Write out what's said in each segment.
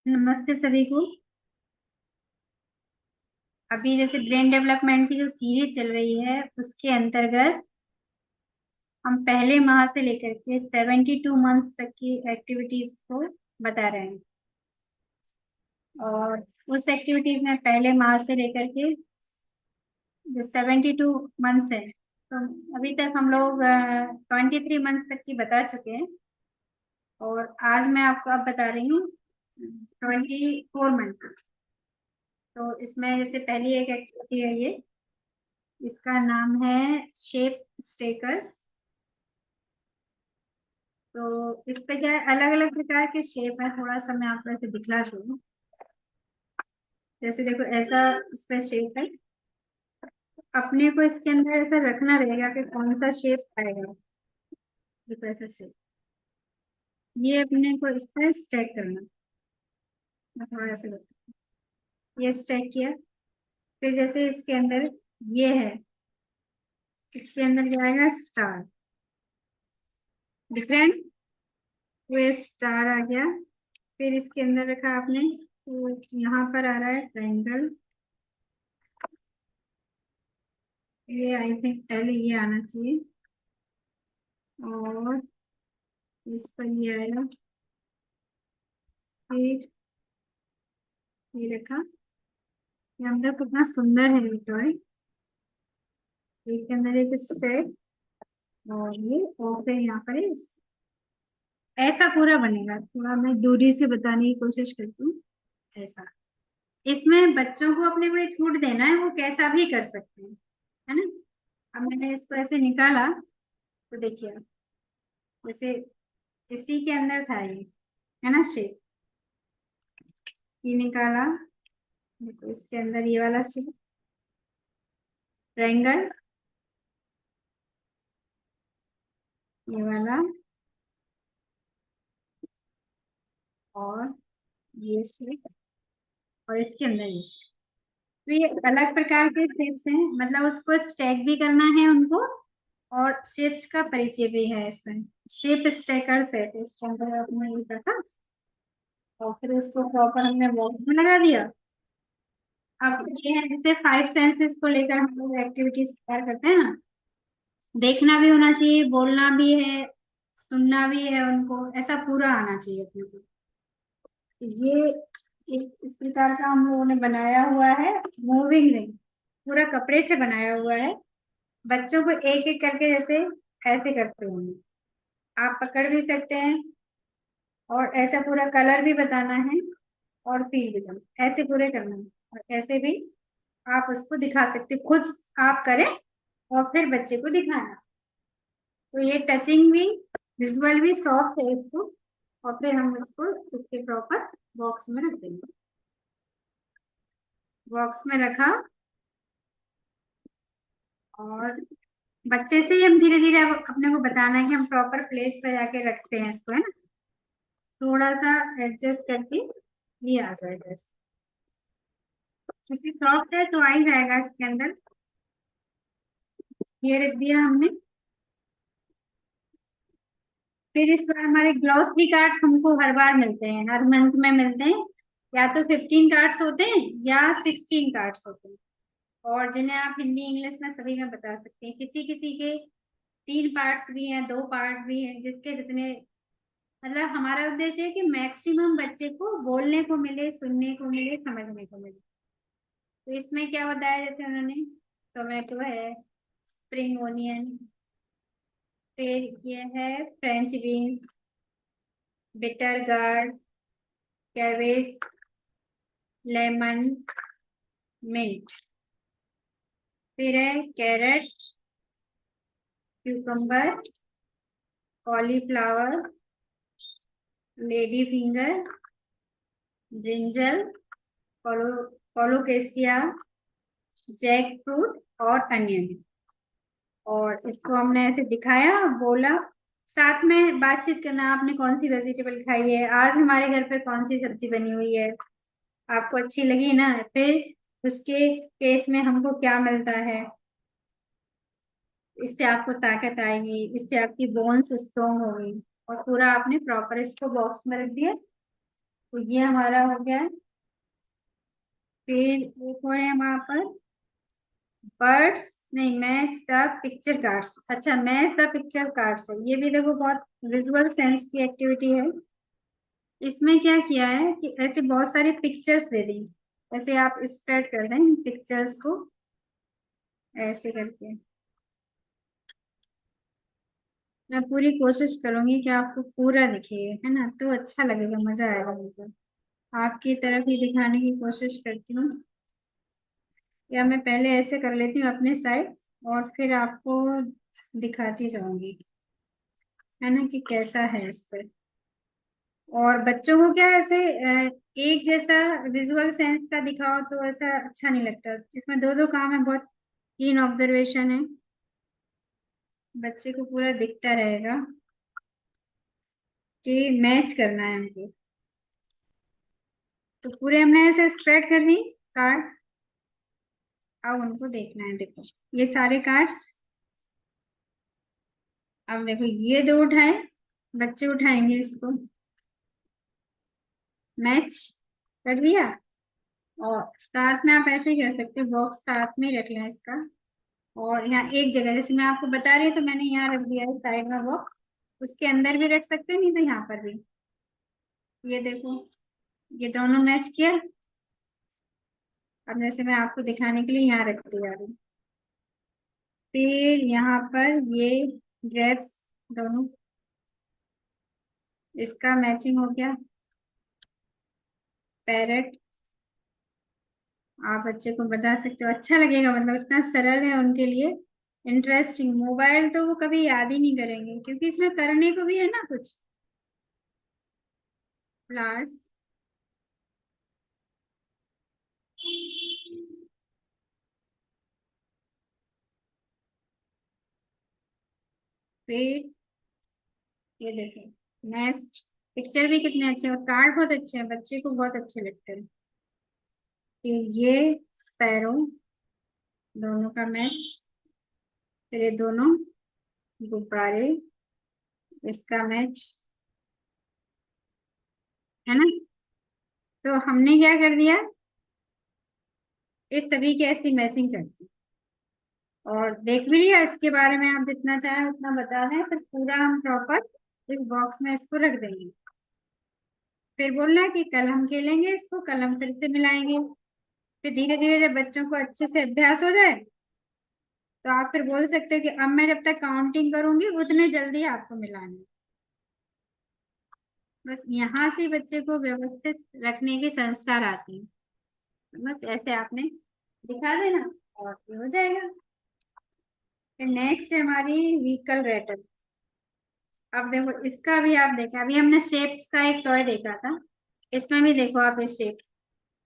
नमस्ते सभी को। अभी जैसे ब्रेन डेवलपमेंट की जो सीरीज चल रही है उसके अंतर्गत हम पहले माह से लेकर के 72 मंथ्स तक की एक्टिविटीज को बता रहे हैं। और उस एक्टिविटीज में पहले माह से लेकर के जो 72 मंथ्स है, तो अभी तक हम लोग 23 मंथ तक की बता चुके हैं। और आज मैं आपको अब बता रही हूँ 24 मंथ। तो इसमें जैसे पहली एक एक्टिविटी है ये, इसका नाम है शेप स्टेकर्स। तो इस पे क्या है, अलग अलग प्रकार के शेप है। थोड़ा सा मैं आपको ऐसे दिखला दूँ। जैसे देखो ऐसा इस पे शेप है। अपने को इसके अंदर ऐसा रखना रहेगा कि कौन सा शेप आएगा। देखो ऐसा शेप, ये अपने को इस पे स्टैक करना। मैं थोड़ा ऐसे ये स्टैक किया। फिर जैसे इसके अंदर ये है, इसके अंदर क्या आएगा, स्टार। दिख रहा है, वो स्टार आ गया। फिर इसके अंदर रखा आपने, तो यहाँ पर आ रहा है ट्रायंगल। ये आई थिंक पहले ये आना चाहिए, और इस पर ये आएगा। फिर ये रखा। ये अंदर कितना सुंदर है ये टॉय। इसके अंदर एक स्टेप, और ये, और फिर यहाँ पर ऐसा पूरा बनेगा। थोड़ा मैं दूरी से बताने की कोशिश करती हूँ। ऐसा, इसमें बच्चों को अपने को ये छूट देना है, वो कैसा भी कर सकते हैं, है ना। अब मैंने इसको ऐसे निकाला, तो देखिए जैसे इसी के अंदर था ये, है ना शेप। ये निकाला, देखो इसके अंदर ये वाला शेप, ट्रायंगल, ये वाला, और ये शेप, और इसके अंदर ये शेप। तो ये अलग प्रकार के शेप्स हैं, मतलब उसको स्टैक भी करना है उनको, और शेप्स का परिचय भी है इसमें। शेप स्टैकर्स है, तो इसके अंदर अपने ये रखा, और फिर उसको प्रॉपर हमने बॉक्स में लगा दिया। अब ये है जैसे 5 सेंसेस को लेकर हम लोग एक्टिविटीज तैयार करते हैं ना। देखना भी होना चाहिए, बोलना भी है, सुनना भी है, उनको ऐसा पूरा आना चाहिए अपने को। ये एक इस प्रकार का हम लोगों ने बनाया हुआ है, मूविंग रिंग, पूरा कपड़े से बनाया हुआ है। बच्चों को एक एक करके जैसे ऐसे करते होंगे, आप पकड़ भी सकते हैं, और ऐसा पूरा कलर भी बताना है, और फील भी करना, ऐसे पूरे करना है। और ऐसे भी आप उसको दिखा सकते, खुद आप करें और फिर बच्चे को दिखाना। तो ये टचिंग भी, विजुअल भी सॉफ्ट है इसको। और फिर हम इसको इसके प्रॉपर बॉक्स में रख देंगे। बॉक्स में रखा, और बच्चे से ही हम धीरे धीरे अब अपने को बताना है कि हम प्रॉपर प्लेस पे जाके रखते हैं इसको, है ना। थोड़ा सा एडजस्ट करके ये आ जाएगा क्योंकि सॉफ्ट है तो आ ही जाएगा इसके अंदर। ये रख दिया हमने। फिर इस बार हमारे ग्लॉसरी कार्ड्स हमको हर बार मिलते हैं, हर मंथ में मिलते हैं। या तो 15 कार्ड्स होते हैं या 16 कार्ड्स होते हैं। और जिन्हें आप हिंदी इंग्लिश में सभी में बता सकते हैं। किसी किसी के 3 पार्ट्स भी हैं, 2 पार्ट भी हैं, जिसके जितने, मतलब हमारा उद्देश्य है कि मैक्सिमम बच्चे को बोलने को मिले, सुनने को मिले, समझने को मिले। तो इसमें क्या बताया, जैसे उन्होंने टोमेटो है, स्प्रिंग ओनियन, फिर ये है French beans, bitter gourd, cabbage, lemon, mint, फिर है carrot, cucumber, cauliflower, lady finger, brinjal, colo colocasia, jackfruit, और अनियन। और इसको हमने ऐसे दिखाया, बोला, साथ में बातचीत करना, आपने कौन सी वेजिटेबल खाई है आज, हमारे घर पे कौन सी सब्जी बनी हुई है, आपको अच्छी लगी ना, फिर उसके केस में हमको क्या मिलता है, इससे आपको ताकत आएगी, इससे आपकी बोन्स स्ट्रोंग होगी। और पूरा आपने प्रॉपर इसको बॉक्स में रख दिया। तो ये हमारा हो गया। फिर एक और है वहां पर, बर्ड्स, नहीं, मैच द पिक्चर कार्ड्स। अच्छा, मैच द पिक्चर कार्ड्स है, ये भी देखो बहुत विजुअल सेंस की एक्टिविटी है। इसमें क्या किया है कि ऐसे बहुत सारे पिक्चर्स दे दी, ऐसे आप स्प्रेड कर दें पिक्चर्स को, ऐसे करके। मैं पूरी कोशिश करूंगी कि आपको पूरा दिखे, है ना, तो अच्छा लगेगा, मजा आएगा मुझे। आपकी तरफ ही दिखाने की कोशिश करती हूँ, या मैं पहले ऐसे कर लेती हूँ अपने साइड, और फिर आपको दिखाती जाऊंगी, है ना, कि कैसा है इस पर। और बच्चों को क्या ऐसे एक जैसा विजुअल सेंस का दिखाओ तो ऐसा अच्छा नहीं लगता, इसमें दो दो काम है, बहुत कीन ऑब्जर्वेशन है, बच्चे को पूरा दिखता रहेगा कि मैच करना है हमको। तो पूरे हमने ऐसे स्प्रेड कर दी कार्ड। अब उनको देखना है, देखो ये सारे कार्ड्स। अब देखो ये दो उठाए, बच्चे उठाएंगे इसको, मैच कर दिया। और साथ में आप ऐसे ही कर सकते हो, बॉक्स साथ में ही रख लें इसका। और यहाँ एक जगह, जैसे मैं आपको बता रही हूँ तो मैंने यहाँ रख दिया है साइड में बॉक्स, उसके अंदर भी रख सकते हैं, नहीं तो यहाँ पर भी। ये देखो, ये दोनों मैच किया। अब जैसे मैं आपको दिखाने के लिए यहाँ रख दिया अभी। फिर यहाँ पर ये ड्रेस दोनों, इसका मैचिंग हो गया। पैरेट, आप बच्चे को बता सकते हो, अच्छा लगेगा, मतलब इतना सरल है उनके लिए, इंटरेस्टिंग। मोबाइल तो वो कभी याद ही नहीं करेंगे, क्योंकि इसमें करने को भी है ना कुछ। फ्लावर्स, फिर ये देखो, नेक्स्ट, पिक्चर भी कितने अच्छे, और कार्ड बहुत अच्छे हैं, बच्चे को बहुत अच्छे लगते हैं। फिर ये स्पैरो, दोनों का मैच। फिर ये दोनों गुब्बारे, इसका मैच, है ना। तो हमने क्या कर दिया, इस सभी की ऐसी मैचिंग कर दी। और देख भी लिया, इसके बारे में आप जितना चाहें उतना बता दें, फिर पूरा हम प्रॉपर इस बॉक्स में इसको रख देंगे। फिर बोलना कि कल हम खेलेंगे इसको, कल हम फिर से मिलाएंगे। फिर धीरे धीरे जब बच्चों को अच्छे से अभ्यास हो जाए, तो आप फिर बोल सकते हो कि अब मैं जब तक काउंटिंग करूंगी उतने जल्दी आपको मिलानी। बस यहाँ से बच्चे को व्यवस्थित रखने के संस्कार आते हैं। बस ऐसे आपने दिखा देना और ये हो जाएगा। फिर नेक्स्ट है हमारी व्हीकल रेटल। अब देखो इसका भी आप देखा, अभी हमने शेप्स का एक टॉय देखा था, इसमें भी देखो आप इस शेप,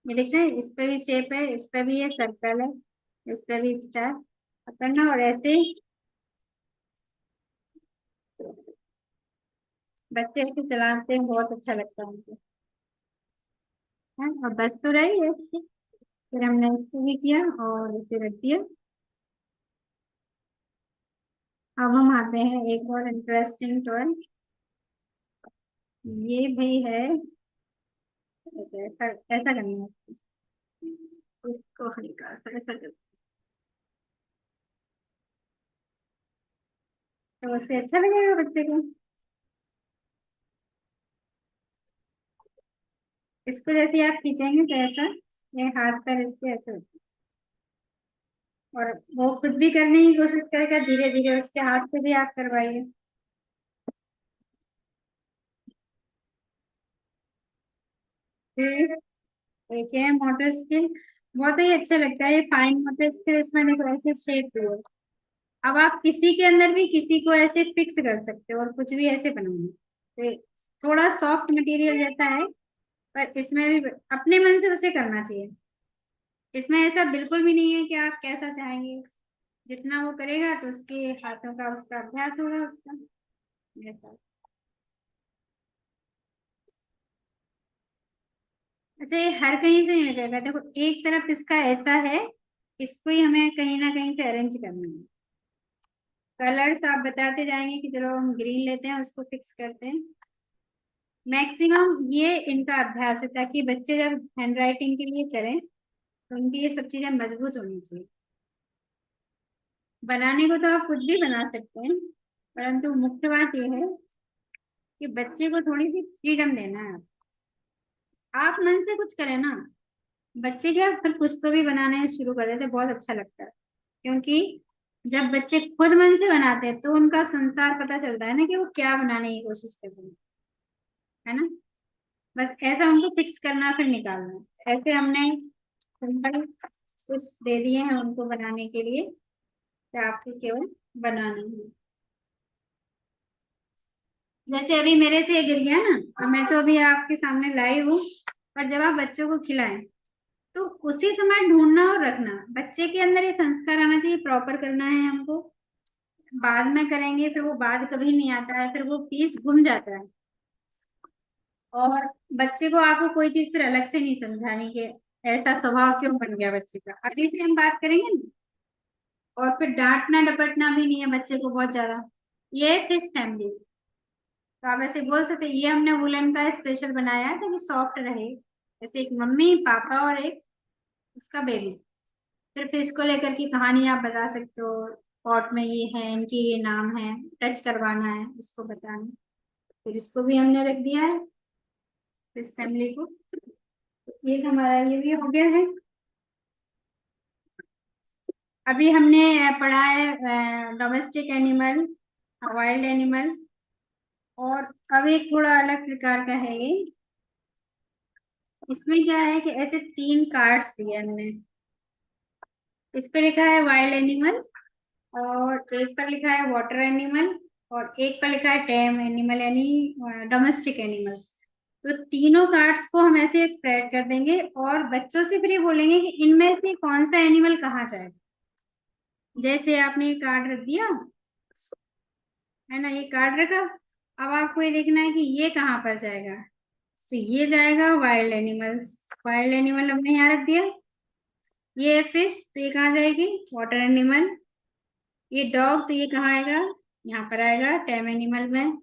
ये देख रहे हैं, इस पे भी शेप है, इस पे भी ये सर्कल है, इस पे भी स्टार पकड़ना, और ऐसे ही बच्चे ऐसे चलाते हैं, बहुत अच्छा लगता है उनको, है। और बस तो रही है इसकी। फिर हमने इसको भी किया और इसे रख दिया। अब हम आते हैं एक और इंटरेस्टिंग टॉय, ये भी है। ऐसा ऐसा करना है, इसको हल्का सा ऐसा कर, तो उससे अच्छा लगेगा बच्चे को। इसको जैसे आप खींचेंगे तो ऐसा, ये हाथ पर इसके ऐसे होता है। और वो खुद भी करने की कोशिश करेगा, धीरे धीरे उसके हाथ से भी आप करवाइए। फिर एक है मोटर स्किल, बहुत ही अच्छा लगता है ये फाइन मोटर स्किल, इसमें देखो ऐसे शेप दो। अब आप किसी के अंदर भी किसी को ऐसे फिक्स कर सकते हो और कुछ भी ऐसे बनाओ, तो थोड़ा सॉफ्ट मटेरियल रहता है, पर इसमें भी अपने मन से उसे करना चाहिए। इसमें ऐसा बिल्कुल भी नहीं है कि आप कैसा चाहेंगे, जितना वो करेगा तो उसके हाथों का उसका अभ्यास होगा उसका, ऐसा। अच्छा, ये हर कहीं से नहीं लगेगा, देखो एक तरफ इसका ऐसा है, इसको ही हमें कहीं ना कहीं से अरेंज करना है। कलर्स आप बताते जाएंगे कि चलो हम ग्रीन लेते हैं, उसको फिक्स करते हैं। मैक्सिमम ये इनका अभ्यास है, ताकि बच्चे जब हैंड राइटिंग के लिए करें तो उनकी ये सब चीजें मजबूत होनी चाहिए। बनाने को तो आप कुछ भी बना सकते हैं, परंतु मुख्य बात यह है कि बच्चे को थोड़ी सी फ्रीडम देना है। आप मन से कुछ करें ना, बच्चे क्या फिर कुछ तो भी बनाने शुरू कर देते, बहुत अच्छा लगता है। क्योंकि जब बच्चे खुद मन से बनाते हैं तो उनका संसार पता चलता है ना, कि वो क्या बनाने की कोशिश कर रहे हैं, है ना। बस ऐसा उनको फिक्स करना, फिर निकालना। ऐसे हमने सिंपल कुछ दे दिए हैं उनको बनाने के लिए, कि आपको केवल बनाना है। जैसे अभी मेरे से ये गिर गया ना, और मैं तो अभी आपके सामने लाई हूँ, और जब आप बच्चों को खिलाएं तो उसी समय ढूंढना और रखना। बच्चे के अंदर ये संस्कार आना चाहिए, प्रॉपर करना है हमको। बाद में करेंगे फिर वो बाद कभी नहीं आता है, फिर वो पीस गुम जाता है। और बच्चे को आपको कोई चीज फिर अलग से नहीं समझानी कि ऐसा स्वभाव क्यों बन गया बच्चे का। अभी से हम बात करेंगे ना। और फिर डांटना डपटना भी नहीं है बच्चे को बहुत ज्यादा। ये फिश फैमिली, तो आप ऐसे बोल सकते हैं, ये हमने वुलन का स्पेशल बनाया है ताकि सॉफ्ट रहे। जैसे एक मम्मी पापा और एक उसका बेबी। फिर फिश को लेकर की कहानी आप बता सकते हो। पॉट में ये है, इनके ये नाम है, टच करवाना है उसको बताना। फिर इसको भी हमने रख दिया है, फिश फैमिली को। ये हमारा ये भी हो गया है। अभी हमने पढ़ा है डोमेस्टिक एनिमल, वाइल्ड एनिमल। और अब एक थोड़ा अलग प्रकार का है ये। इसमें क्या है कि ऐसे तीन कार्ड्स दिए हमने। इस पे लिखा है वाइल्ड एनिमल, और एक पर लिखा है वाटर एनिमल, और एक पर लिखा है टेम एनिमल, यानी डोमेस्टिक एनिमल्स। तो तीनों कार्ड्स को हम ऐसे स्प्रेड कर देंगे, और बच्चों से फिर ये बोलेंगे कि इनमें से कौन सा एनिमल कहाँ जाएगा। जैसे आपने ये कार्ड रख दिया है ना, ये कार्ड रखा। अब आपको ये देखना है कि ये कहाँ पर जाएगा। तो ये जाएगा वाइल्ड एनिमल्स। वाइल्ड एनिमल हमने यहाँ रख दिया। ये फिश, तो ये कहाँ जाएगी, वाटर एनिमल। ये डॉग, तो ये कहाँ आएगा, यहाँ पर आएगा टेम एनिमल में।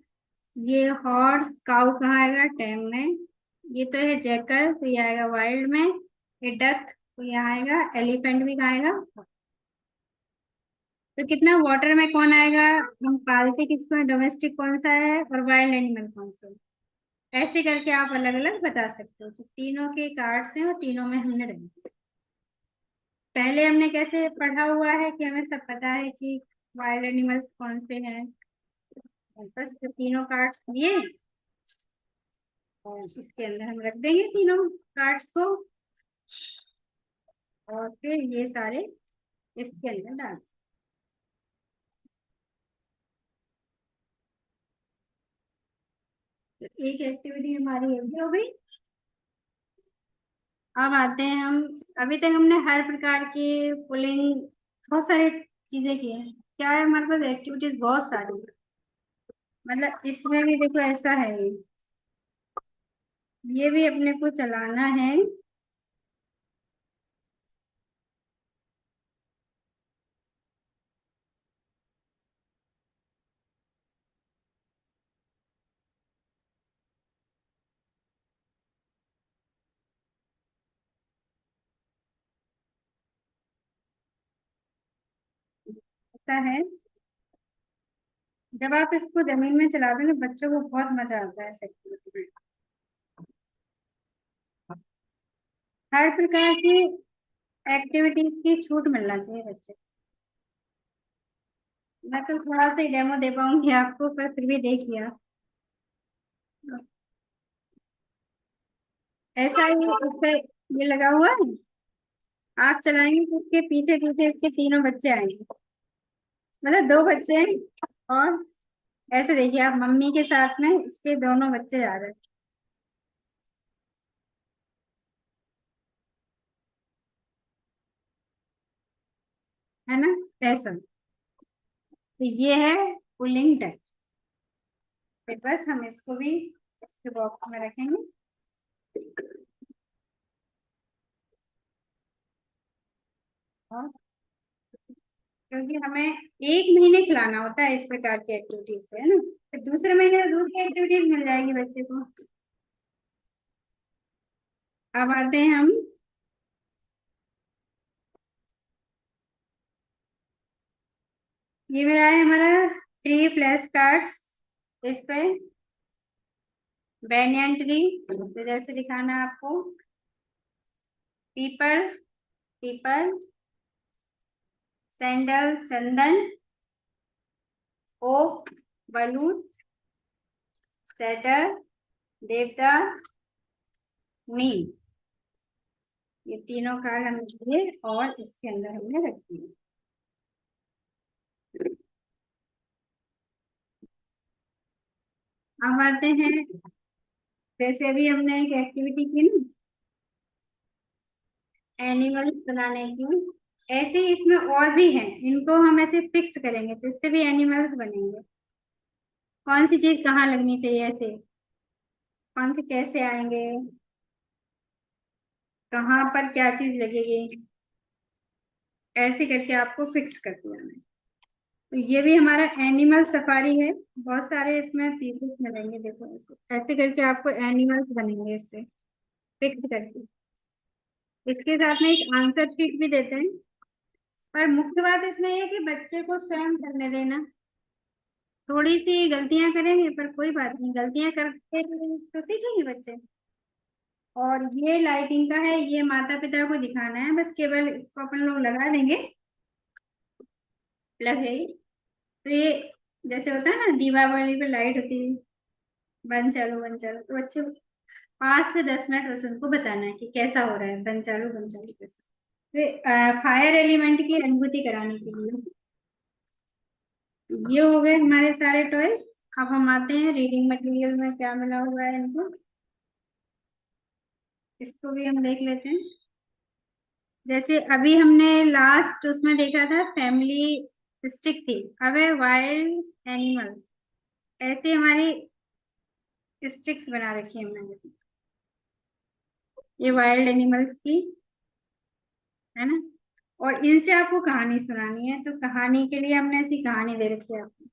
ये हॉर्स काऊ कहाँ आएगा, टेम में। ये तो है जैकल, तो ये आएगा वाइल्ड में। ये डक, तो यहाँ आएगा। एलिफेंट भी कहाँ आएगा। तो कितना वाटर में कौन आएगा, हम पालते किसको है, डोमेस्टिक कौन सा है, और वाइल्ड एनिमल कौन सा है। ऐसे करके आप अलग अलग बता सकते हो। तो तीनों के कार्ड्स हैं, और तीनों में हमने रख दिया। पहले हमने कैसे पढ़ा हुआ है कि हमें सब पता है कि वाइल्ड एनिमल्स कौन से हैं। बस तो तीनों कार्ड्स लिए, और इसके अंदर हम रख देंगे तीनों कार्ड्स को। और फिर ये सारे इसके अंदर डाल दें। तो एक एक्टिविटी हमारी ये भी हो गई। अब आते हैं हम। अभी तक हमने हर प्रकार की पुलिंग, बहुत सारी चीजें की हैं। क्या है, हमारे पास एक्टिविटीज बहुत सारी हैं। मतलब इसमें भी देखो ऐसा है, ये भी अपने को चलाना है। ऐसा है, जब आप इसको जमीन में चलाते हो ना, बच्चों को बहुत मजा आता है इस एक्टिविटी में। हर प्रकार की एक्टिविटीज की छूट मिलना चाहिए बच्चे। मैं तो थोड़ा सा ही डेमो दे पाऊंगी आपको, पर फिर भी देख लिया। ऐसा ही उस पे ये लगा हुआ है। आप चलाएंगे तो उसके पीछे पीछे इसके तीनों बच्चे आएंगे। मतलब दो बच्चे हैं, और ऐसे देखिए आप, मम्मी के साथ में इसके दोनों बच्चे जा रहे हैं, है ना। ऐसा, तो ये है पुलिंग टेक। फिर बस हम इसको भी इसके बॉक्स में रखेंगे। और क्योंकि हमें 1 महीने खिलाना होता है इस प्रकार की एक्टिविटीज से, है ना। फिर दूसरे महीने तो दूसरी एक्टिविटीज मिल जाएगी बच्चे को। अब आते हैं हम, ये मेरा है हमारा 3 फ्लैश कार्ड्स। इस पे banyan ट्री, तो जैसे दिखाना है आपको, पीपल, पीपल, सैंडल चंदन, ओक बलूत, सेडर देवदार, नीम, ये तीनों कार्ड हमने लिए और इसके अंदर हमने रख दिए। अब आते हैं, जैसे अभी हमने एक एक्टिविटी की ना एनिमल्स बनाने की, ऐसे ही इसमें और भी हैं, इनको हम ऐसे फिक्स करेंगे तो इससे भी एनिमल्स बनेंगे। कौन सी चीज कहाँ लगनी चाहिए, ऐसे कौन से कैसे आएंगे, कहाँ पर क्या चीज लगेगी, ऐसे करके आपको फिक्स कर दिया मैंने। तो ये भी हमारा एनिमल सफारी है, बहुत सारे इसमें पीसेस मिलेंगे, देखो ऐसे ऐसे करके आपको एनिमल्स बनेंगे इससे फिक्स करके। इसके साथ में एक आंसर शीट भी देते हैं, पर मुख्य बात इसमें ये है कि बच्चे को स्वयं करने देना। थोड़ी सी गलतियां करेंगे पर कोई बात नहीं, गलतियां करके तो सीखेंगे बच्चे। और ये लाइटिंग का है, ये माता पिता को दिखाना है, बस केवल इसको अपन लोग लगा देंगे, प्लग है ये। तो ये जैसे होता है ना दीपावली पे लाइट होती है, बंद चालू, तो बच्चे 5 से 10 मिनट बस उनको बताना है कि कैसा हो रहा है, बंद चालू कैसा। तो फायर एलिमेंट की अनुभूति कराने के लिए ये हो गए हमारे सारे टॉयज। अब हम आते हैं रीडिंग मटेरियल में क्या मिला हुआ है इनको, इसको भी हम देख लेते हैं। जैसे अभी हमने लास्ट उसमें देखा था फैमिली स्टिक थी, अब है वाइल्ड एनिमल्स। ऐसे हमारी स्टिक्स बना रखी है हमने, ये वाइल्ड एनिमल्स की, है ना। और इनसे आपको कहानी सुनानी है, तो कहानी के लिए हमने ऐसी कहानी दे रखी है आपको।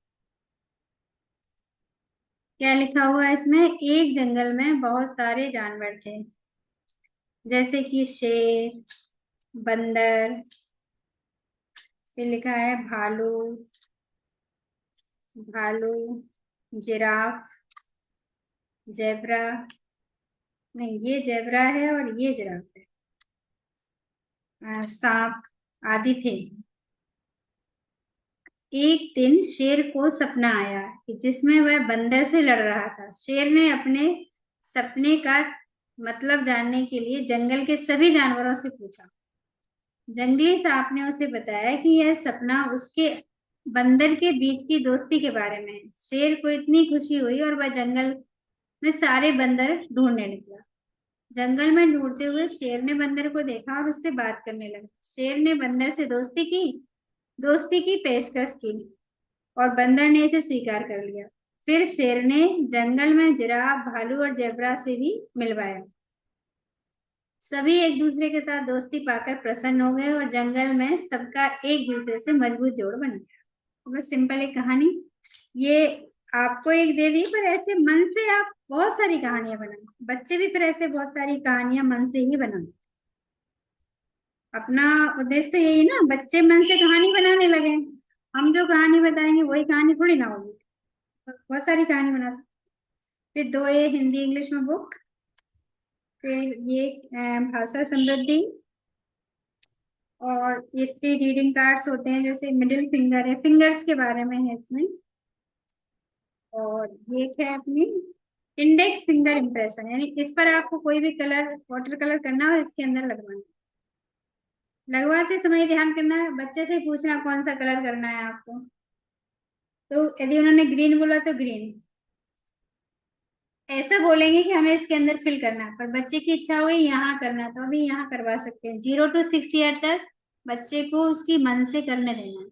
क्या लिखा हुआ है इसमें, एक जंगल में बहुत सारे जानवर थे, जैसे कि शेर, बंदर, फिर लिखा है भालू, भालू, जिराफ, जेब्रा, नहीं ये जेब्रा है और ये जिराफ है, सांप आदि थे। एक दिन शेर को सपना आया कि जिसमें वह बंदर से लड़ रहा था। शेर ने अपने सपने का मतलब जानने के लिए जंगल के सभी जानवरों से पूछा। जंगली सांप ने उसे बताया कि यह सपना उसके बंदर के बीच की दोस्ती के बारे में है। शेर को इतनी खुशी हुई और वह जंगल में सारे बंदर ढूंढने निकला। जंगल में ढूंढते हुए शेर ने बंदर को देखा और उससे बात करने लगा। शेर ने बंदर से दोस्ती की पेशकश की और बंदर ने इसे स्वीकार कर लिया। फिर शेर ने जंगल में जिराफ, भालू और जेब्रा से भी मिलवाया। सभी एक दूसरे के साथ दोस्ती पाकर प्रसन्न हो गए और जंगल में सबका एक दूसरे से मजबूत जोड़ बन गया। तो बस सिंपल एक कहानी ये आपको एक दे दी, पर ऐसे मन से आप बहुत सारी कहानियां बनाए, बच्चे भी फिर ऐसे बहुत सारी कहानियां मन से ही बनाए। अपना उद्देश्य तो यही ना, बच्चे मन से कहानी बनाने लगे। हम जो कहानी बताएंगे वही कहानी थोड़ी ना होगी, बहुत सारी कहानी बना सकते। फिर दो ये हिंदी इंग्लिश में बुक, फिर ये भाषा समृद्धि, और ये 3 रीडिंग कार्ड्स होते हैं, जैसे मिडिल फिंगर है, फिंगर्स के बारे में है इसमें। और ये है अपनी इंडेक्स फिंगर इम्प्रेशन, यानी इस पर आपको कोई भी कलर वाटर कलर करना हो इसके अंदर लगवाना। लगवाते समय ध्यान करना है, बच्चे से ही पूछना कौन सा कलर करना है आपको। तो यदि उन्होंने ग्रीन बोला तो ग्रीन, ऐसा बोलेंगे कि हमें इसके अंदर फिल करना है, पर बच्चे की इच्छा हुई यहाँ करना तो अभी यहाँ करवा सकते हैं। 0 to 6 ईयर तक बच्चे को उसकी मन से करने देना है,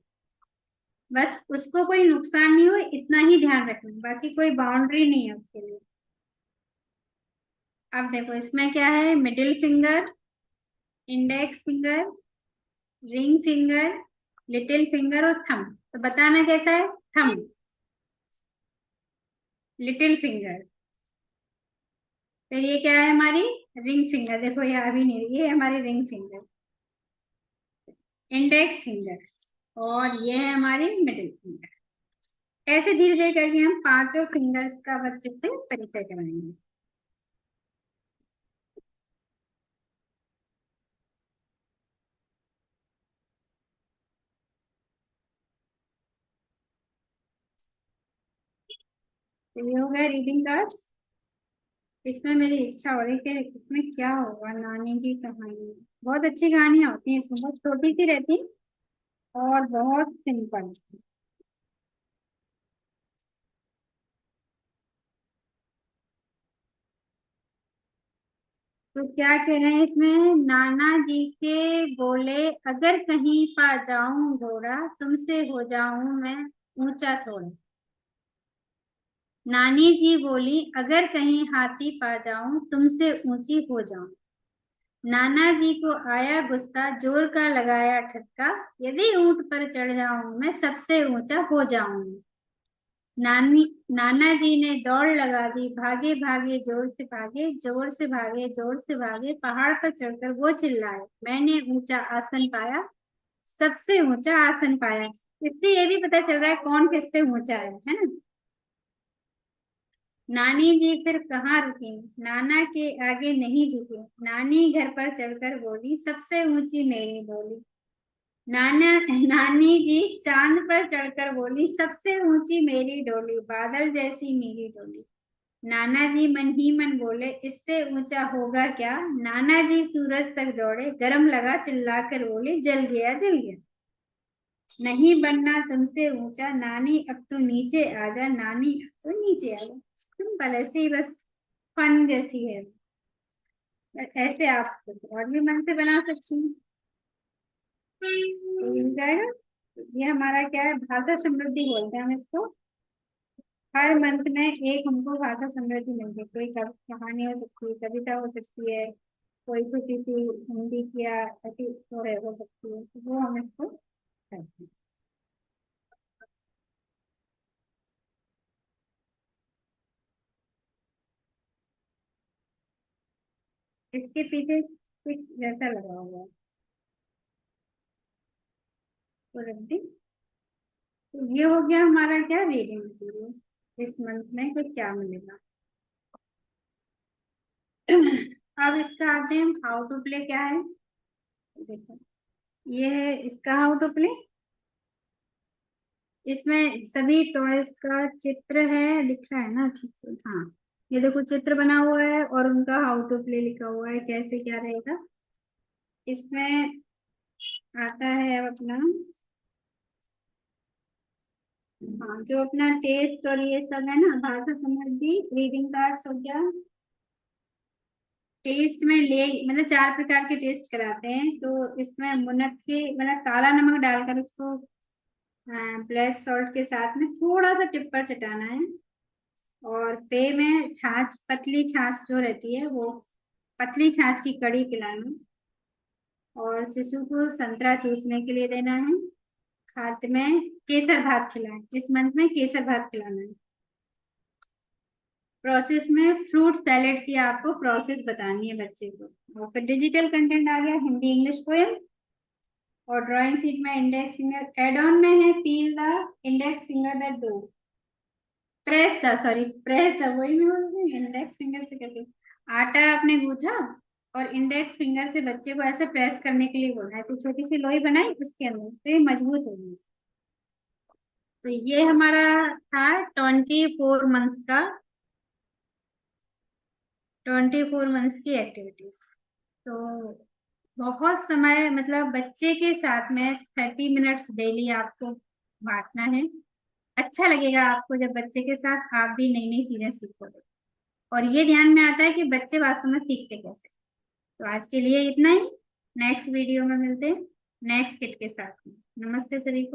बस उसको कोई नुकसान नहीं हो इतना ही ध्यान रखना, बाकी कोई बाउंड्री नहीं है उसके लिए। अब देखो इसमें क्या है, middle finger, index finger, ring finger, little finger और थंब, तो बताना कैसा है? Thumb, little finger. फिर ये क्या है हमारी? Ring finger. देखो ये अभी नहीं रही, ये है हमारी रिंग फिंगर, इंडेक्स फिंगर, और ये है हमारी मिडिल फिंगर। ऐसे धीरे धीरे करके हम पांचों फिंगर्स का बच्चे से परिचय कराएंगे। तो ये हो गया रीडिंग कार्ड्स। इसमें मेरी इच्छा हो रही है कि इसमें क्या होगा, नानी की कहानी। बहुत अच्छी कहानियां होती हैं इसमें, बहुत छोटी सी रहती और बहुत सिंपल। तो क्या कह रहे हैं इसमें? नाना जी से बोले, अगर कहीं पा जाऊं घोड़ा, तुमसे हो जाऊं मैं ऊंचा थोड़ा। नानी जी बोली, अगर कहीं हाथी पा जाऊं, तुमसे ऊंची हो जाऊं। नाना जी को आया गुस्सा, जोर का लगाया ठसका, यदि ऊंट पर चढ़ जाऊं मैं सबसे ऊंचा हो जाऊं। नानी नाना जी ने दौड़ लगा दी, भागे भागे जोर से भागे, जोर से भागे जोर से भागे, पहाड़ पर चढ़कर वो चिल्लाए, मैंने ऊंचा आसन पाया, सबसे ऊंचा आसन पाया। इससे ये भी पता चल रहा है कौन किससे ऊंचा है ना। नानी जी फिर कहाँ रुकी, नाना के आगे नहीं झुकी, नानी घर पर चढ़कर बोली, सबसे ऊंची मेरी बोली। नाना नानी जी चांद पर चढ़कर बोली, सबसे ऊंची मेरी डोली, बादल जैसी मेरी डोली। नाना जी मन ही मन बोले, इससे ऊंचा होगा क्या। नाना जी सूरज तक दौड़े, गरम लगा, चिल्लाकर बोले, जल गया जल गया। नहीं बनना तुमसे ऊंचा, नानी अब तो नीचे आ जा, नानी अब तो नीचे आ जा। सिंपल, ऐसे ही बस, फन जैसी है। ऐसे आप कुछ और भी मन से बना सकती हैं, तो मिल जाएगा। ये हमारा क्या है, भाषा समृद्धि बोलते हैं हम इसको। हर मंथ में एक हमको भाषा समृद्धि मिलती है। कोई कहानी हो सकती है, कविता हो सकती है, कोई छोटी सी हिंदी की या ऐसी हो सकती है, तो वो हम इसको करते हैं। इसके पीछे कुछ जैसा लगा हुआ है, तो रख दी। तो ये हो गया हमारा क्या, रीडिंग मटीरियल। इस मंथ में कुछ क्या मिलेगा। अब इसका आते हैं, हाउ टू प्ले क्या है। देखो ये है इसका हाउ टू प्ले। इसमें सभी टॉयज का चित्र है, लिख रहा है ना ठीक से? हाँ, ये देखो चित्र बना हुआ है और उनका हाउ टू प्ले लिखा हुआ है, कैसे क्या रहेगा। इसमें आता है अब अपना, हाँ, जो अपना टेस्ट और ये सब है ना, भाषा समृद्धि रीडिंग कार्ड्स हो गया। टेस्ट में ले मतलब 4 प्रकार के टेस्ट कराते हैं, तो इसमें मुनक्के मतलब काला नमक डालकर उसको ब्लैक सॉल्ट के साथ में थोड़ा सा टिप्पर चटाना है। और पे में छाछ, पतली छाछ जो रहती है वो, पतली छाछ की कड़ी पिलाना। और शिशु को संतरा चूसने के लिए देना है। खाद्य में केसर भात खिलाएं, इस मंथ में केसर भात खिलाना है। प्रोसेस में फ्रूट सैलेड की आपको प्रोसेस बतानी है बच्चे को। और फिर डिजिटल कंटेंट आ गया, हिंदी इंग्लिश पोएम। और ड्राइंग शीट में इंडेक्स फिंगर, एड ऑन में है, peel the index finger the dough, press था, सॉरी प्रेस था, वही मैं बोल रही हूँ, इंडेक्स फिंगर से कैसे। आटा आपने गूथा और इंडेक्स फिंगर से बच्चे को ऐसे प्रेस करने के लिए बोला है, तो छोटी सी लोई बनाई उसके अंदर, तो ये मजबूत होगी। तो ये हमारा था 24 मंथ्स का, 24 मंथ्स की एक्टिविटीज। तो बहुत समय मतलब बच्चे के साथ में 30 मिनट्स डेली आपको बांटना है। अच्छा लगेगा आपको जब बच्चे के साथ आप भी नई नई चीजें सीखोगे, और ये ध्यान में आता है कि बच्चे वास्तव में सीखते कैसे। तो आज के लिए इतना ही, नेक्स्ट वीडियो में मिलते हैं नेक्स्ट किट के साथ में। नमस्ते सभी को।